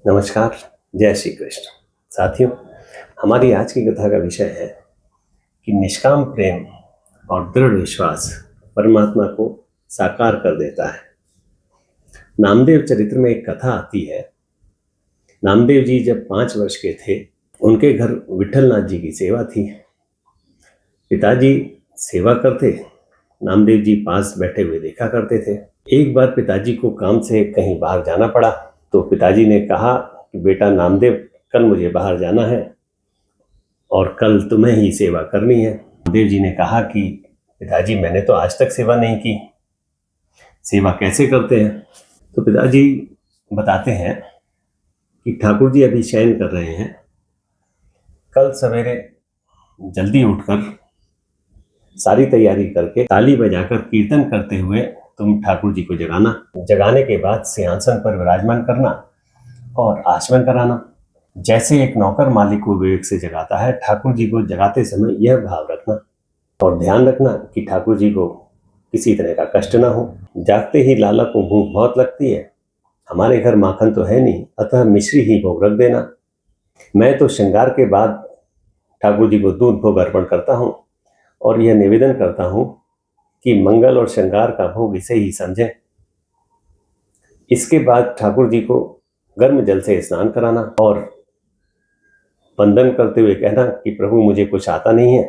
नमस्कार। जय श्री कृष्ण। साथियों, हमारी आज की कथा का विषय है कि निष्काम प्रेम और दृढ़ विश्वास परमात्मा को साकार कर देता है। नामदेव चरित्र में एक कथा आती है। नामदेव जी जब 5 वर्ष के थे, उनके घर विठलनाथ जी की सेवा थी। पिताजी सेवा करते, नामदेव जी पास बैठे हुए देखा करते थे। एक बार पिताजी को काम से कहीं बाहर जाना पड़ा, तो पिताजी ने कहा कि बेटा नामदेव, कल मुझे बाहर जाना है और कल तुम्हें ही सेवा करनी है। नामदेव जी ने कहा कि पिताजी, मैंने तो आज तक सेवा नहीं की, सेवा कैसे करते हैं? तो पिताजी बताते हैं कि ठाकुर जी अभी शयन कर रहे हैं, कल सवेरे जल्दी उठकर सारी तैयारी करके ताली बजाकर कीर्तन करते हुए तुम ठाकुर जी को जगाना। जगाने के बाद सिंहासन पर विराजमान करना और आचमन कराना। जैसे एक नौकर मालिक को विवेक से जगाता है, ठाकुर जी को जगाते समय यह भाव रखना और ध्यान रखना कि ठाकुर जी को किसी तरह का कष्ट ना हो। जागते ही लाला को भूख बहुत लगती है, हमारे घर माखन तो है नहीं, अतः मिश्री ही भोग रख देना। मैं तो श्रृंगार के बाद ठाकुर जी को दूध भोग अर्पण करता हूँ और यह निवेदन करता हूँ कि मंगल और श्रृंगार का भोग इसे ही समझें। इसके बाद ठाकुर जी को गर्म जल से स्नान कराना और वंदन करते हुए कहना कि प्रभु, मुझे कुछ आता नहीं है,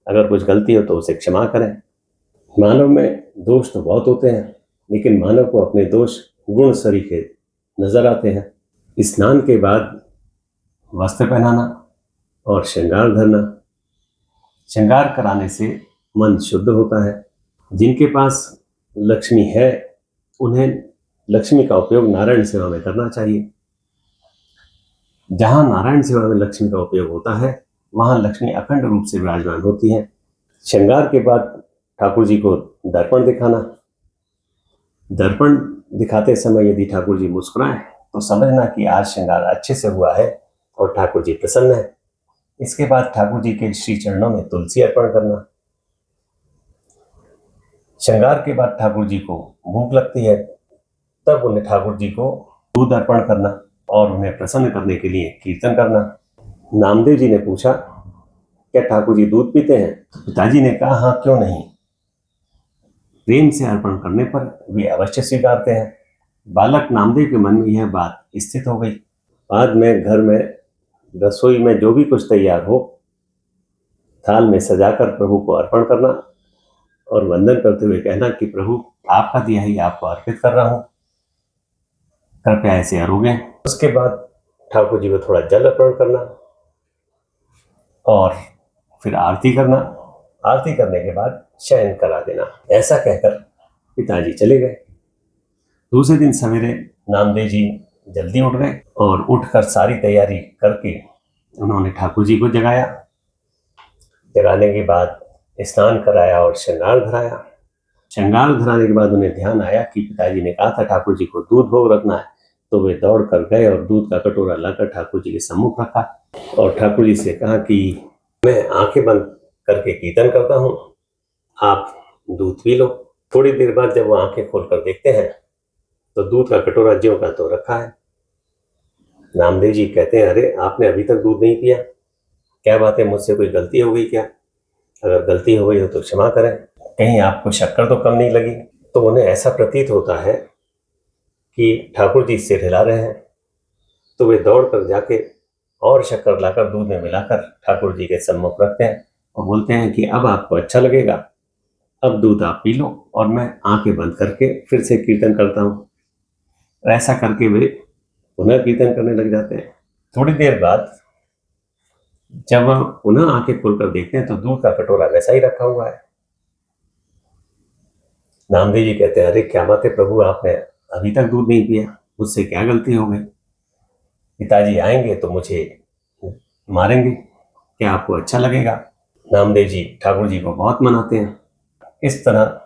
अगर कुछ गलती हो तो उसे क्षमा करें। मानव में दोष तो बहुत होते हैं, लेकिन मानव को अपने दोष गुण सरीखे नजर आते हैं। स्नान के बाद वस्त्र पहनाना और श्रृंगार धरना। श्रृंगार कराने से मन शुद्ध होता है। जिनके पास लक्ष्मी है, उन्हें लक्ष्मी का उपयोग नारायण सेवा में करना चाहिए। जहां नारायण सेवा में लक्ष्मी का उपयोग होता है, वहां लक्ष्मी अखंड रूप से विराजमान होती है। श्रृंगार के बाद ठाकुर जी को दर्पण दिखाना। दर्पण दिखाते समय यदि ठाकुर जी मुस्कुराएं तो समझना कि आज श्रृंगार अच्छे से हुआ है और ठाकुर जी प्रसन्न है। इसके बाद ठाकुर जी के श्री चरणों में तुलसी अर्पण करना। श्रृंगार के बाद ठाकुर जी को भूख लगती है, तब उन्हें ठाकुर जी को दूध अर्पण करना और उन्हें प्रसन्न करने के लिए कीर्तन करना। नामदेव जी ने पूछा, क्या ठाकुर जी दूध पीते हैं? तो पिताजी ने कहा, हाँ, क्यों नहीं। प्रेम से अर्पण करने पर वे अवश्य स्वीकारते हैं। बालक नामदेव के मन में यह बात स्थित हो गई। बाद में घर में रसोई में जो भी कुछ तैयार हो, थाल में सजाकर प्रभु को अर्पण करना और वंदन करते हुए कहना कि प्रभु, आपका दिया ही आपको अर्पित कर रहा हूं, कृपया ऐसे अरोगें। उसके बाद ठाकुर जी को थोड़ा जल अर्पण करना और फिर आरती करना। आरती करने के बाद शयन करा देना। ऐसा कहकर पिताजी चले गए। दूसरे दिन सवेरे नामदेव जी जल्दी उठ गए और उठकर सारी तैयारी करके उन्होंने ठाकुर जी को जगाया। जगाने के बाद स्नान कराया और श्रृंगार धराया। श्रृंगार धराने के बाद उन्हें ध्यान आया कि पिताजी ने कहा था ठाकुर जी को दूध भोग रखना है, तो वे दौड़ कर गए और दूध का कटोरा लाकर ठाकुर जी के सम्मुख रखा और ठाकुर जी से कहा कि मैं आंखें बंद करके कीर्तन करता हूँ, आप दूध पी लो। थोड़ी देर बाद जब वो आंखें खोलकर देखते हैं तो दूध का कटोरा ज्यों का तो रखा है। नामदेव जी कहते हैं, अरे, आपने अभी तक दूध नहीं पिया, क्या बात है, मुझसे कोई गलती हो गई क्या? अगर गलती हो गई हो तो क्षमा करें, कहीं आपको शक्कर तो कम नहीं लगी? तो उन्हें ऐसा प्रतीत होता है कि ठाकुर जी सिर हिला रहे हैं, तो वे दौड़ कर जाके और शक्कर लाकर दूध में मिलाकर ठाकुर जी के सम्मुख रखते हैं और बोलते हैं कि अब आपको अच्छा लगेगा, अब दूध आप पी लो और मैं आंखें बंद करके फिर से कीर्तन करता हूँ। ऐसा करके वे पुनः कीर्तन करने लग जाते हैं। थोड़ी देर बाद जब वह पुनः आंखें खोलकर देखते हैं तो दूध का कटोरा वैसा ही रखा हुआ है। नामदेव जी कहते हैं, अरे क्या बात है प्रभु, आपने अभी तक दूध नहीं पिया, मुझसे क्या गलती हो गई? पिताजी आएंगे तो मुझे मारेंगे, क्या आपको अच्छा लगेगा? नामदेव जी ठाकुर जी को बहुत मनाते हैं। इस तरह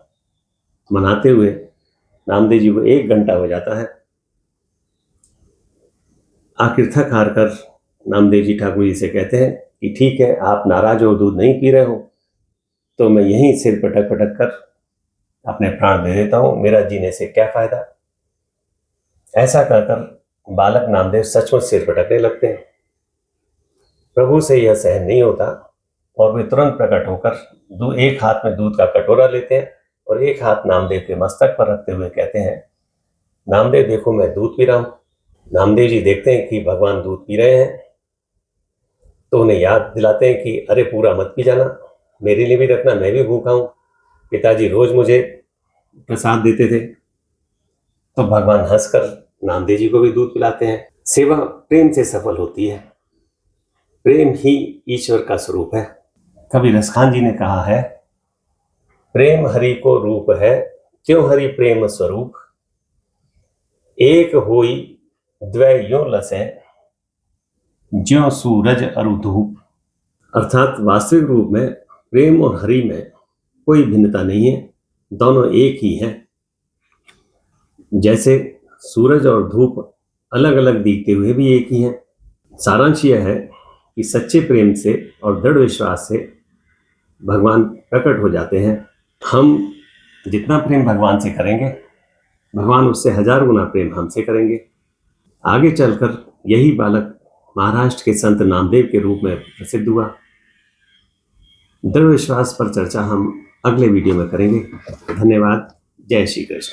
मनाते हुए नामदेव जी को 1 घंटा हो जाता है। आखिर थक हार कर नामदेव जी ठाकुर जी से कहते हैं कि ठीक है, आप नाराज हो, दूध नहीं पी रहे हो, तो मैं यहीं सिर पटक पटक कर अपने प्राण दे देता हूँ, मेरा जीने से क्या फायदा। ऐसा कहकर बालक नामदेव सचमुच सिर पटकने लगते हैं। प्रभु से यह सहन नहीं होता और वे तुरंत प्रकट होकर एक हाथ में दूध का कटोरा लेते हैं और एक हाथ नामदेव के मस्तक पर रखते हुए कहते हैं, नामदेव देखो मैं दूध पी रहा हूं। नामदेव जी देखते हैं कि भगवान दूध पी रहे हैं तो उन्हें याद दिलाते हैं कि अरे पूरा मत पी जाना, मेरे लिए भी रखना, मैं भी भूखा हूं। पिताजी रोज मुझे प्रसाद देते थे। तो भगवान हंसकर नामदेव जी को भी दूध पिलाते हैं। सेवा प्रेम से सफल होती है। प्रेम ही ईश्वर का स्वरूप है। कवि रसखान जी ने कहा है, प्रेम हरि को रूप है, क्यों हरि प्रेम स्वरूप, एक होई द्वय यो लसै, ज्यों सूरज अरु धूप। अर्थात वास्तविक रूप में प्रेम और हरि में कोई भिन्नता नहीं है, दोनों एक ही हैं। जैसे सूरज और धूप अलग अलग दिखते हुए भी एक ही हैं। सारांश यह है कि सच्चे प्रेम से और दृढ़ विश्वास से भगवान प्रकट हो जाते हैं। हम जितना प्रेम भगवान से करेंगे, भगवान उससे 1000 गुना प्रेम हमसे करेंगे। आगे चलकर यही बालक महाराष्ट्र के संत नामदेव के रूप में प्रसिद्ध हुआ। दृढ़ विश्वास पर चर्चा हम अगले वीडियो में करेंगे। धन्यवाद। जय श्री कृष्ण।